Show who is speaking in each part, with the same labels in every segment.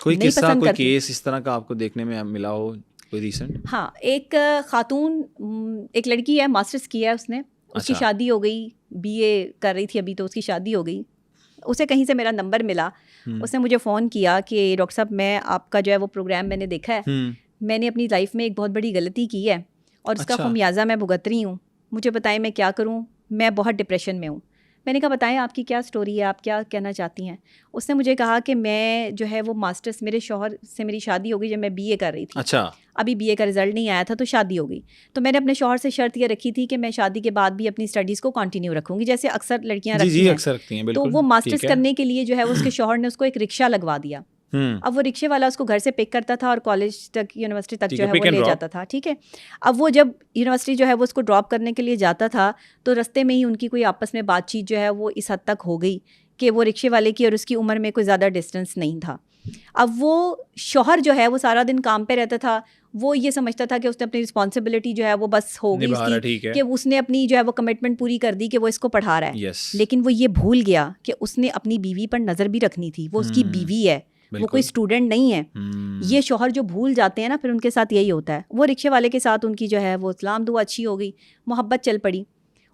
Speaker 1: कोई
Speaker 2: नहीं
Speaker 1: किस्सा,
Speaker 2: पसंद
Speaker 1: कोई
Speaker 2: करती।
Speaker 1: केस इस तरह का आपको देखने में मिला हो, कोई रीसेंट?
Speaker 2: हाँ, एक खातून, एक लड़की है, मास्टर्स किया है उसने, उसकी
Speaker 1: अच्छा।
Speaker 2: शादी हो गई, बीए कर रही थी अभी, तो उसकी शादी हो गई। उसे कहीं से मेरा नंबर मिला, उसने मुझे फ़ोन किया कि डॉक्टर साहब मैं आपका जो है वो प्रोग्राम मैंने देखा है, मैंने अपनी लाइफ में एक बहुत बड़ी गलती की है और उसका
Speaker 1: अच्छा।
Speaker 2: खमियाजा मैं भुगत रही हूँ, मुझे बताएं मैं क्या करूँ, मैं बहुत डिप्रेशन में हूँ। मैंने कहा बताएं आपकी क्या स्टोरी है, आप क्या कहना चाहती हैं। उसने मुझे कहा कि मैं जो है वो मास्टर्स, मेरे शौहर से मेरी शादी हो गई जब मैं बीए कर रही थी।
Speaker 1: अच्छा।
Speaker 2: अभी बीए का रिजल्ट नहीं आया था तो शादी हो गई। तो मैंने अपने शौहर से शर्त ये रखी थी कि मैं शादी के बाद भी अपनी स्टडीज़ को कंटिन्यू रखूँगी, जैसे अक्सर लड़कियां
Speaker 1: जी
Speaker 2: रखती
Speaker 1: जी,
Speaker 2: हैं।
Speaker 1: अक्सर रखती हैं,
Speaker 2: तो
Speaker 1: बिल्कुल
Speaker 2: वो
Speaker 1: ठीक
Speaker 2: मास्टर्स
Speaker 1: है।
Speaker 2: करने के लिए जो है उसके शौहर ने उसको एक रिक्शा लगवा दिया। अब वो रिक्शे वाला उसको घर से पिक करता था और कॉलेज तक, यूनिवर्सिटी तक
Speaker 1: ठीक
Speaker 2: जो
Speaker 1: है,
Speaker 2: है
Speaker 1: पिक
Speaker 2: वो
Speaker 1: एंड
Speaker 2: ले
Speaker 1: ड्रॉप।
Speaker 2: जाता था, ठीक है। अब वो जब यूनिवर्सिटी जो है वो उसको ड्रॉप करने के लिए जाता था तो रास्ते में ही उनकी कोई आपस में बातचीत जो है वो इस हद तक हो गई कि वो रिक्शे वाले की और उसकी उम्र में कोई ज़्यादा डिस्टेंस नहीं था। अब वो शौहर जो है वो सारा दिन काम पे रहता था, वो ये समझता था कि उसने अपनी रिस्पॉन्सिबिलिटी जो है वो बस हो गई
Speaker 1: निभा रहा है,
Speaker 2: उसकी,
Speaker 1: ठीक है।
Speaker 2: कि उसने अपनी जो है वो कमिटमेंट पूरी कर दी कि वो इसको पढ़ा रहा है।
Speaker 1: यस।
Speaker 2: लेकिन वो ये भूल गया कि उसने अपनी बीवी पर नज़र भी रखनी थी, वो उसकी बीवी है, वो कोई स्टूडेंट नहीं है। ये शौहर जो भूल जाते हैं ना, फिर उनके साथ यही होता है। वो रिक्शे वाले के साथ उनकी जो है वो सलाम दुआ अच्छी हो गई, मोहब्बत चल पड़ी।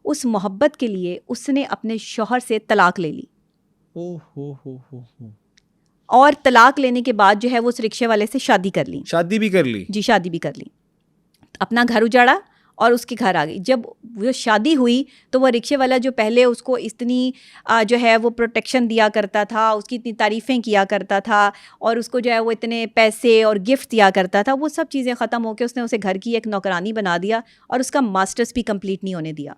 Speaker 2: उस मोहब्बत के लिए उसने अपने शौहर से तलाक ले ली
Speaker 1: ओ हो।
Speaker 2: और तलाक लेने के बाद जो है वो उस रिक्शे वाले से शादी कर ली।
Speaker 1: शादी भी कर ली?
Speaker 2: जी, शादी भी कर ली, अपना घर उजाड़ा और उसके घर आ गई। जब वो शादी हुई तो वह रिक्शे वाला जो पहले उसको इतनी जो है वो प्रोटेक्शन दिया करता था, उसकी इतनी तारीफ़ें किया करता था और उसको जो है वो इतने पैसे और गिफ्ट दिया करता था, वो सब चीज़ें ख़त्म होकर उसने उसे घर की एक नौकरानी बना दिया और उसका मास्टर्स भी कंप्लीट नहीं होने दिया।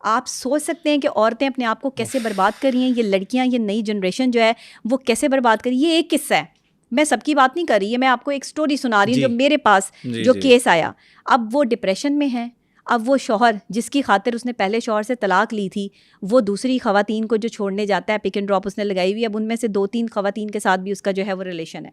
Speaker 2: आप सोच सकते हैं कि औरतें अपने आप को कैसे बर्बाद कर रही हैं, ये लड़कियां, ये नई जनरेशन जो है वो कैसे बर्बाद कर रही है। ये एक किस्सा है, मैं सबकी बात नहीं कर रही है, मैं आपको एक स्टोरी सुना रही हूँ जो मेरे पास जो केस आया। अब वो डिप्रेशन में है, अब वो शौहर जिसकी खातिर उसने पहले शौहर से तलाक ली थी, वो दूसरी ख़वातीन को जो छोड़ने जाता है, पिक एंड ड्रॉप उसने लगाई हुई, अब उनमें से 2-3 ख़वातीन के साथ भी उसका जो है वो रिलेशन है।